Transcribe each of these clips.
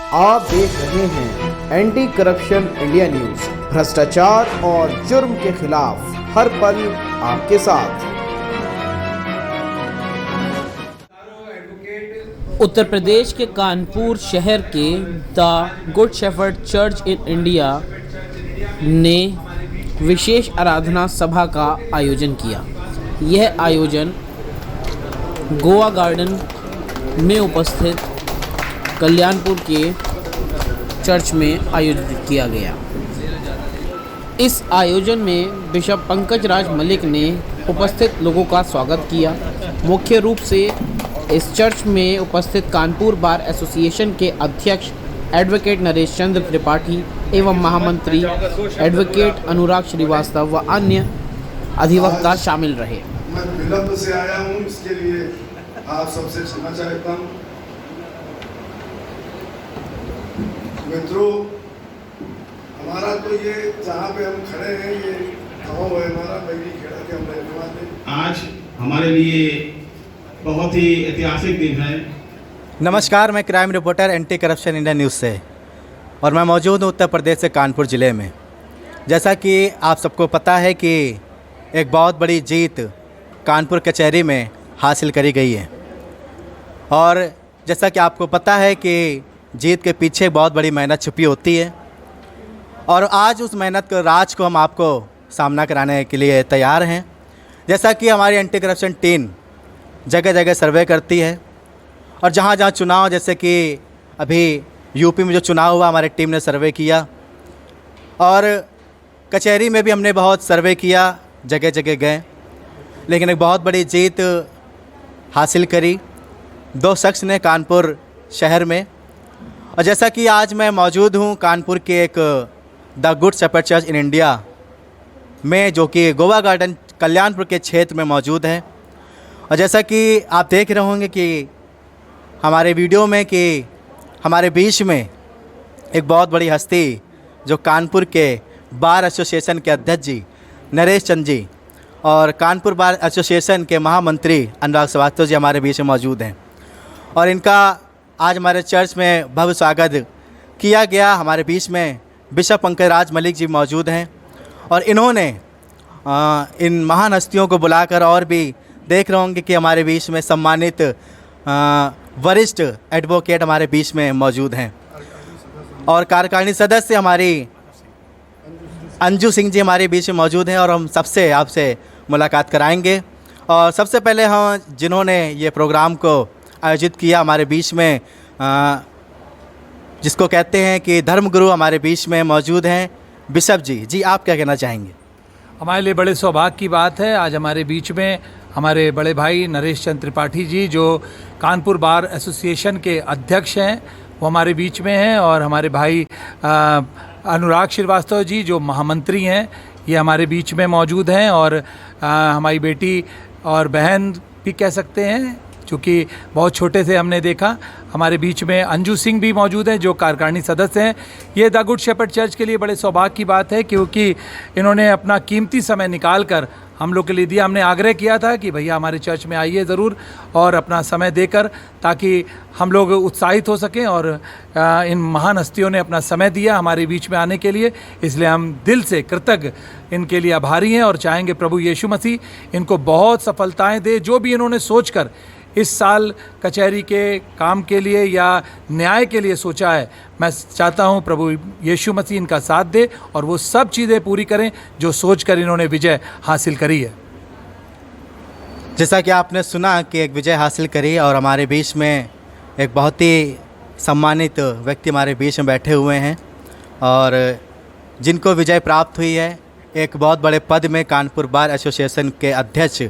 आप देख रहे हैं एंटी करप्शन इंडिया न्यूज, भ्रष्टाचार और जुर्म के खिलाफ हर पल आपके साथ। उत्तर प्रदेश के कानपुर शहर के the good shepherd church in India ने विशेष आराधना सभा का आयोजन किया। यह आयोजन गोवा गार्डन में उपस्थित कल्याणपुर के चर्च में आयोजित किया गया। इस आयोजन में बिशप पंकज राज मलिक ने उपस्थित लोगों का स्वागत किया। मुख्य रूप से इस चर्च में उपस्थित कानपुर बार एसोसिएशन के अध्यक्ष एडवोकेट नरेश चंद्र त्रिपाठी एवं महामंत्री एडवोकेट अनुराग श्रीवास्तव व अन्य अधिवक्ता शामिल रहे। मैं विलंब से आया हूं, इसके लिए आप सबसे क्षमा चाहता हूं। मित्रों, हमारा तो ये जहाँ पे हम खड़े हैं ये गाँव है हमारा बैरी खेड़ा के हम रहने वाले। आज हमारे लिए बहुत ही ऐतिहासिक दिन है। नमस्कार, मैं crime reporter anti corruption India news से और मैं मौजूद हूँ उत्तर प्रदेश के कानपुर ज़िले में। जैसा कि आप सबको पता है कि एक बहुत बड़ी जीत कानपुर कचहरी में हासिल करी गई है और जैसा कि आपको पता है कि जीत के पीछे बहुत बड़ी मेहनत छुपी होती है और आज उस मेहनत के राज को हम आपको सामना कराने के लिए तैयार हैं। जैसा कि हमारी एंटी करप्शन टीम जगह जगह सर्वे करती है और जहाँ जहाँ चुनाव, जैसे कि अभी यूपी में जो चुनाव हुआ हमारी टीम ने सर्वे किया और कचहरी में भी हमने बहुत सर्वे किया, जगह जगह गए, लेकिन एक बहुत बड़ी जीत हासिल करी 2 शख्स ने कानपुर शहर में। और जैसा कि आज मैं मौजूद हूँ कानपुर के एक the good shepherd church in India में, जो कि गोवा गार्डन कल्याणपुर के क्षेत्र में मौजूद है। और जैसा कि आप देख रहे होंगे कि हमारे वीडियो में कि हमारे बीच में एक बहुत बड़ी हस्ती जो कानपुर के बार एसोसिएशन के अध्यक्ष जी नरेश चंद्र जी और कानपुर बार एसोसिएशन के महामंत्री अनुराग श्रीवास्तव जी हमारे बीच में मौजूद हैं और इनका आज हमारे चर्च में भव्य स्वागत किया गया। हमारे बीच में बिशप पंकज राज मलिक जी मौजूद हैं और इन्होंने इन महान हस्तियों को बुलाकर, और भी देख रहे होंगे कि हमारे बीच में सम्मानित वरिष्ठ एडवोकेट हमारे बीच में मौजूद हैं और कार्यकारिणी सदस्य हमारी अंजू सिंह जी हमारे बीच में मौजूद हैं और हम सबसे आपसे मुलाकात कराएंगे। और सबसे पहले हम जिन्होंने ये प्रोग्राम को आयोजित किया हमारे बीच में, जिसको कहते हैं कि धर्मगुरु, हमारे बीच में मौजूद हैं बिशप जी। जी, आप क्या कहना चाहेंगे? हमारे लिए बड़े सौभाग्य की बात है, आज हमारे बीच में हमारे बड़े भाई नरेश चंद्र त्रिपाठी जी जो कानपुर बार एसोसिएशन के अध्यक्ष हैं, वो हमारे बीच में हैं और हमारे भाई अनुराग श्रीवास्तव जी जो महामंत्री हैं, ये हमारे बीच में मौजूद हैं और हमारी बेटी और बहन भी कह सकते हैं, चूँकि बहुत छोटे से हमने देखा। हमारे बीच में अंजू सिंह भी मौजूद हैं जो कार्यकारिणी सदस्य हैं। ये द गुड शेफर्ड चर्च के लिए बड़े सौभाग्य की बात है क्योंकि इन्होंने अपना कीमती समय निकाल कर हम लोग के लिए दिया। हमने आग्रह किया था कि भैया हमारे चर्च में आइए ज़रूर और अपना समय देकर, ताकि हम लोग उत्साहित हो सकें और इन महान हस्तियों ने अपना समय दिया हमारे बीच में आने के लिए, इसलिए हम दिल से कृतज्ञ इनके लिए आभारी हैं और चाहेंगे प्रभु यीशु मसीह इनको बहुत सफलताएं दे। जो भी इन्होंने सोचकर इस साल कचहरी के काम के लिए या न्याय के लिए सोचा है, मैं चाहता हूं प्रभु यीशु मसीह इनका साथ दे और वो सब चीज़ें पूरी करें जो सोचकर इन्होंने विजय हासिल करी है। जैसा कि आपने सुना कि एक विजय हासिल करी और हमारे बीच में एक बहुत ही सम्मानित व्यक्ति हमारे बीच में बैठे हुए हैं और जिनको विजय प्राप्त हुई है, एक बहुत बड़े पद में कानपुर बार एसोसिएशन के अध्यक्ष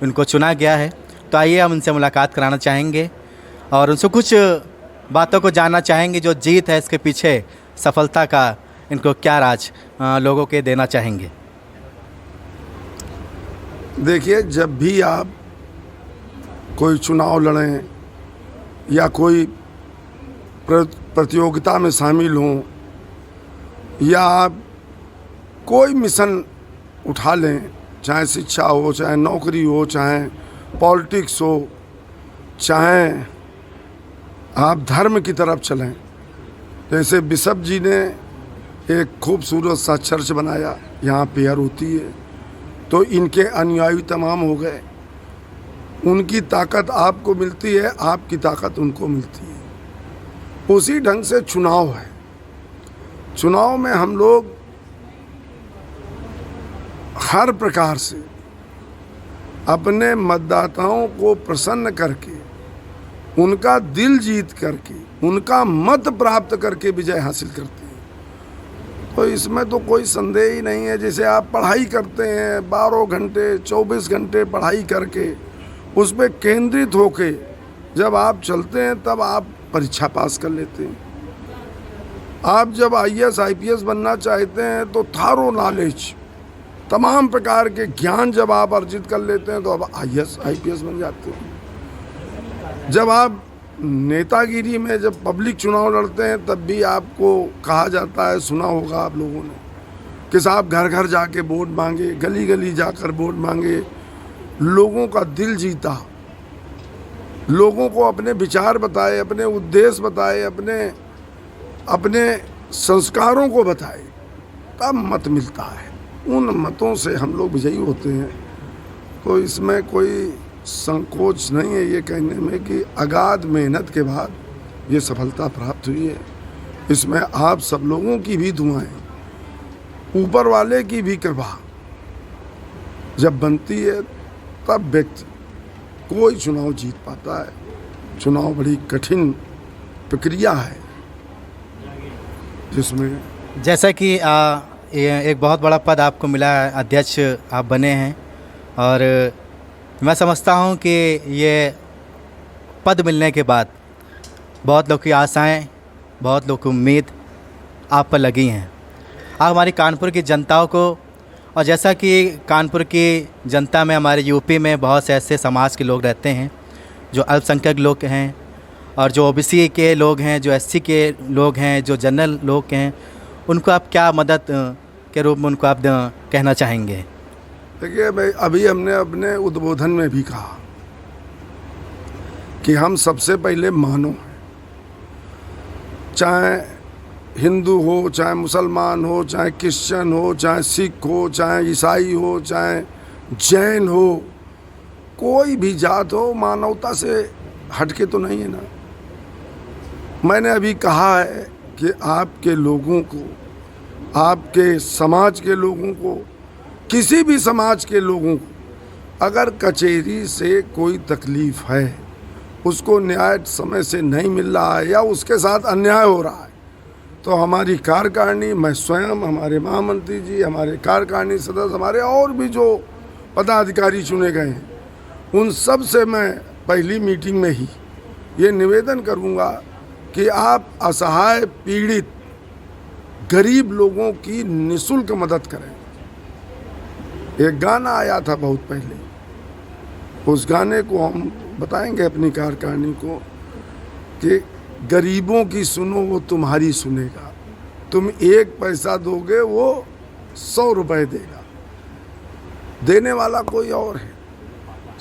उनको चुना गया है। तो आइए हम उनसे मुलाकात कराना चाहेंगे और उनसे कुछ बातों को जानना चाहेंगे, जो जीत है इसके पीछे सफलता का इनको क्या राज लोगों के देना चाहेंगे। देखिए, जब भी आप कोई चुनाव लड़ें या कोई प्रतियोगिता में शामिल हों या आप कोई मिशन उठा लें, चाहे शिक्षा हो, चाहे नौकरी हो, चाहे पॉलिटिक्स हो, चाहे आप धर्म की तरफ चलें, जैसे बिशप जी ने एक खूबसूरत सा चर्च बनाया, यहाँ प्रेयर होती है, तो इनके अनुयायी तमाम हो गए। उनकी ताकत आपको मिलती है, आपकी ताकत उनको मिलती है। उसी ढंग से चुनाव है। चुनाव में हम लोग हर प्रकार से अपने मतदाताओं को प्रसन्न करके, उनका दिल जीत करके, उनका मत प्राप्त करके विजय हासिल करते हैं। तो इसमें तो कोई संदेह ही नहीं है। जैसे आप पढ़ाई करते हैं 12 घंटे 24 घंटे पढ़ाई करके, उस पर केंद्रित होके जब आप चलते हैं तब आप परीक्षा पास कर लेते हैं। आप जब IAS IPS बनना चाहते हैं तो थारो नॉलेज, तमाम प्रकार के ज्ञान जब आप अर्जित कर लेते हैं तो अब IAS IPS बन जाते हैं। जब आप नेतागिरी में जब पब्लिक चुनाव लड़ते हैं तब भी आपको कहा जाता है, सुना होगा आप लोगों ने, कि साहब घर घर जाके वोट मांगे, गली गली जाकर वोट मांगे, लोगों का दिल जीता, लोगों को अपने विचार बताए, अपने उद्देश्य बताए, अपने संस्कारों को बताए, तब मत मिलता है। उन मतों से हम लोग विजयी होते हैं। तो इसमें कोई संकोच नहीं है ये कहने में कि अगाध मेहनत के बाद ये सफलता प्राप्त हुई है। इसमें आप सब लोगों की भी दुआएं, ऊपर वाले की भी कृपा जब बनती है तब व्यक्ति कोई चुनाव जीत पाता है। चुनाव बड़ी कठिन प्रक्रिया है जिसमें, जैसा कि एक बहुत बड़ा पद आपको मिला है, अध्यक्ष आप बने हैं, और मैं समझता हूं कि ये पद मिलने के बाद बहुत लोग की आशाएं, बहुत लोग की उम्मीद आप पर लगी हैं। आप हमारी कानपुर की जनताओं को, और जैसा कि कानपुर की जनता में, हमारे यूपी में बहुत से ऐसे समाज के लोग रहते हैं जो अल्पसंख्यक लोग हैं, और जो OBC के लोग हैं, जो SC के लोग हैं, जो जनरल लोग हैं, उनको आप क्या मदद के रूप में उनको आप कहना चाहेंगे? देखिए भाई, अभी हमने अपने उद्बोधन में भी कहा कि हम सबसे पहले मानव हैं, चाहे हिंदू हो, चाहे मुसलमान हो, चाहे क्रिश्चियन हो, चाहे सिख हो, चाहे ईसाई हो, चाहे जैन हो, कोई भी जात हो, मानवता से हटके तो नहीं है ना। मैंने अभी कहा है कि आपके लोगों को, आपके समाज के लोगों को, किसी भी समाज के लोगों को अगर कचहरी से कोई तकलीफ़ है, उसको न्याय समय से नहीं मिल रहा है या उसके साथ अन्याय हो रहा है, तो हमारी कार्यकारिणी, मैं स्वयं, हमारे महामंत्री जी, हमारे कार्यकारिणी सदस्य, हमारे और भी जो पदाधिकारी चुने गए हैं, उन सब से मैं पहली मीटिंग में ही ये निवेदन करूँगा कि आप असहाय, पीड़ित, गरीब लोगों की निःशुल्क मदद करें। एक गाना आया था बहुत पहले, उस गाने को हम बताएंगे अपनी कार्यकारिणी को कि गरीबों की सुनो वो तुम्हारी सुनेगा, तुम 1 पैसा दोगे वो 100 रुपए देगा, देने वाला कोई और है।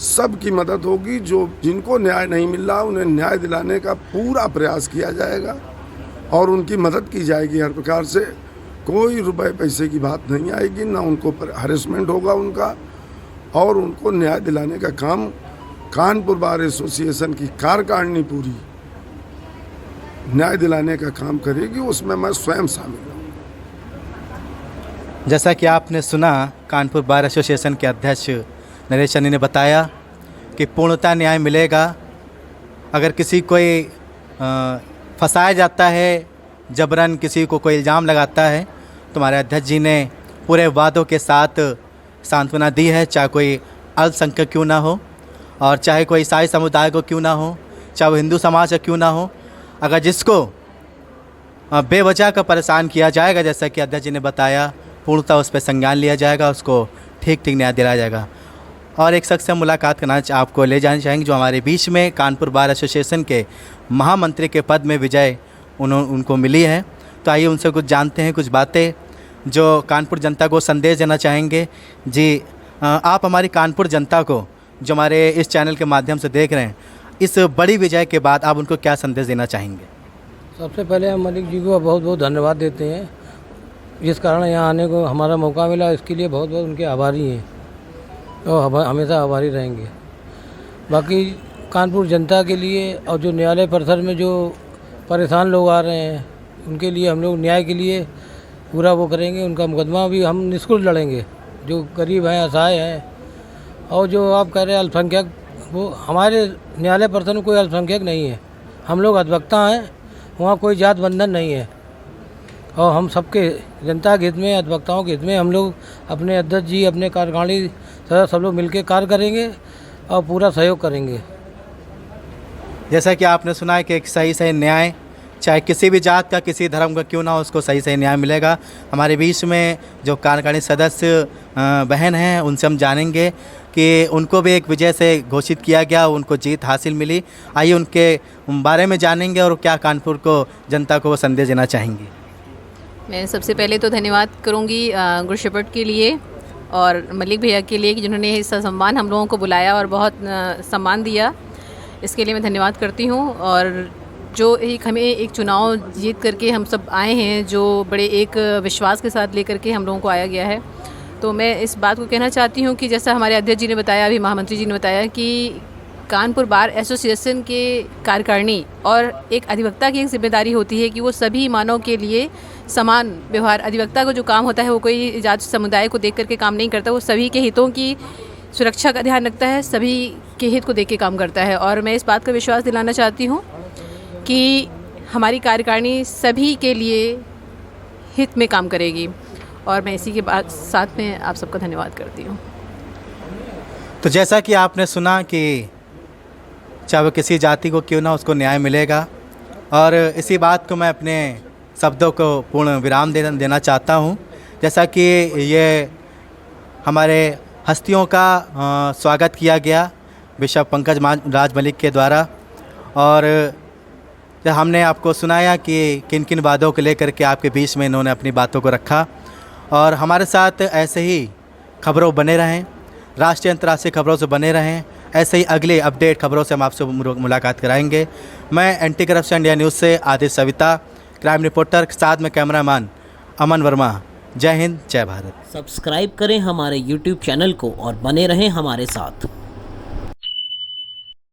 सबकी मदद होगी। जो जिनको न्याय नहीं मिल रहा उन्हें न्याय दिलाने का पूरा प्रयास किया जाएगा और उनकी मदद की जाएगी हर प्रकार से। कोई रुपए पैसे की बात नहीं आएगी, ना उनको हरेसमेंट होगा उनका, और उनको न्याय दिलाने का काम कानपुर बार एसोसिएशन की कार्यकारिणी पूरी न्याय दिलाने का काम करेगी। उसमें मैं स्वयं शामिल हूँ। जैसा कि आपने सुना, कानपुर बार एसोसिएशन के अध्यक्ष नरेश चन्नी ने बताया कि पूर्णतः न्याय मिलेगा। अगर किसी कोई फंसाया जाता है, जबरन किसी को कोई इल्ज़ाम लगाता है, तो हमारे अध्यक्ष जी ने पूरे वादों के साथ सांत्वना दी है, चाहे कोई अल्पसंख्यक क्यों ना हो और चाहे कोई ईसाई समुदाय को क्यों ना हो, चाहे वो हिंदू समाज का क्यों ना हो। अगर जिसको बेवजह का परेशान किया जाएगा, जैसा कि अध्यक्ष जी ने बताया, पूर्णतः उस पर संज्ञान लिया जाएगा, उसको ठीक न्याय दिलाया जाएगा। और एक शख्स से मुलाकात करना आपको ले जाना चाहेंगे जो हमारे बीच में कानपुर बार एसोसिएशन के महामंत्री के पद में विजय उनको मिली है। तो आइए उनसे कुछ जानते हैं, कुछ बातें जो कानपुर जनता को संदेश देना चाहेंगे। जी, आप हमारी कानपुर जनता को जो हमारे इस चैनल के माध्यम से देख रहे हैं, इस बड़ी विजय के बाद आप उनको क्या संदेश देना चाहेंगे? सबसे पहले हम मलिक जी को बहुत बहुत धन्यवाद देते हैं, जिस कारण यहाँ आने को हमारा मौका मिला, इसके लिए बहुत बहुत उनके आभारी हैं और हमेशा आभारी रहेंगे। बाकी कानपुर जनता के लिए और जो न्यायालय परिसर में जो परेशान लोग आ रहे हैं उनके लिए हम लोग न्याय के लिए पूरा वो करेंगे, उनका मुकदमा भी हम निष्कुल लड़ेंगे। जो गरीब हैं, असहाय हैं और जो आप कह रहे हैं अल्पसंख्यक, वो हमारे न्यायालय परिसर में कोई अल्पसंख्यक नहीं है। हम लोग अधिवक्ता हैं, वहाँ कोई जात बंधन नहीं है और हम सबके जनता के हित में, अधिवक्ताओं के हित में हम लोग अपने अध्यक्ष जी, अपने कार्यकारिणी सदस्य सब लोग मिलकर कार्य करेंगे और पूरा सहयोग करेंगे। जैसा कि आपने सुना है कि एक सही सही न्याय, चाहे किसी भी जात का, किसी धर्म का क्यों ना हो, उसको सही सही न्याय मिलेगा। हमारे बीच में जो कार्यकारिणी सदस्य बहन हैं, उनसे हम जानेंगे कि उनको भी एक विजय से घोषित किया गया, उनको जीत हासिल मिली। आइए उनके बारे में जानेंगे और क्या कानपुर को जनता को वो संदेश देना चाहेंगी। मैं सबसे पहले तो धन्यवाद करूंगी गुड शेफर्ड के लिए और मलिक भैया के लिए कि जिन्होंने इस सम्मान हम लोगों को बुलाया और बहुत सम्मान दिया, इसके लिए मैं धन्यवाद करती हूँ। और जो एक हमें एक चुनाव जीत करके हम सब आए हैं, जो बड़े एक विश्वास के साथ लेकर के हम लोगों को आया गया है, तो मैं इस बात को कहना चाहती हूँ कि जैसा हमारे अध्यक्ष जी ने बताया, अभी महामंत्री जी ने बताया कि कानपुर बार एसोसिएशन के कार्यकारिणी और एक अधिवक्ता की एक जिम्मेदारी होती है कि वो सभी मानव के लिए समान व्यवहार, अधिवक्ता को जो काम होता है वो कोई जाति समुदाय को देख करके काम नहीं करता, वो सभी के हितों की सुरक्षा का ध्यान रखता है, सभी के हित को देख के काम करता है। और मैं इस बात का विश्वास दिलाना चाहती हूँ कि हमारी कार्यकारिणी सभी के लिए हित में काम करेगी और मैं इसी के बाद साथ में आप सबका धन्यवाद करती हूँ। तो जैसा कि आपने सुना कि चाहे वो किसी जाति को क्यों ना, उसको न्याय मिलेगा और इसी बात को मैं अपने शब्दों को पूर्ण विराम देना चाहता हूँ। जैसा कि ये हमारे हस्तियों का स्वागत किया गया बिशप पंकज राज मलिक के द्वारा और जब हमने आपको सुनाया कि किन किन बातों को लेकर के आपके बीच में इन्होंने अपनी बातों को रखा और हमारे साथ ऐसे ही खबरों बने रहें, राष्ट्रीय अंतर्राष्ट्रीय खबरों से बने रहें। ऐसे ही अगले अपडेट खबरों से हम आपसे मुलाकात कराएंगे। मैं एंटी करप्शन इंडिया न्यूज़ से आदित्य सविता, क्राइम रिपोर्टर, साथ में कैमरामैन अमन वर्मा। जय हिंद, जय भारत। सब्सक्राइब करें हमारे YouTube चैनल को और बने रहें हमारे साथ।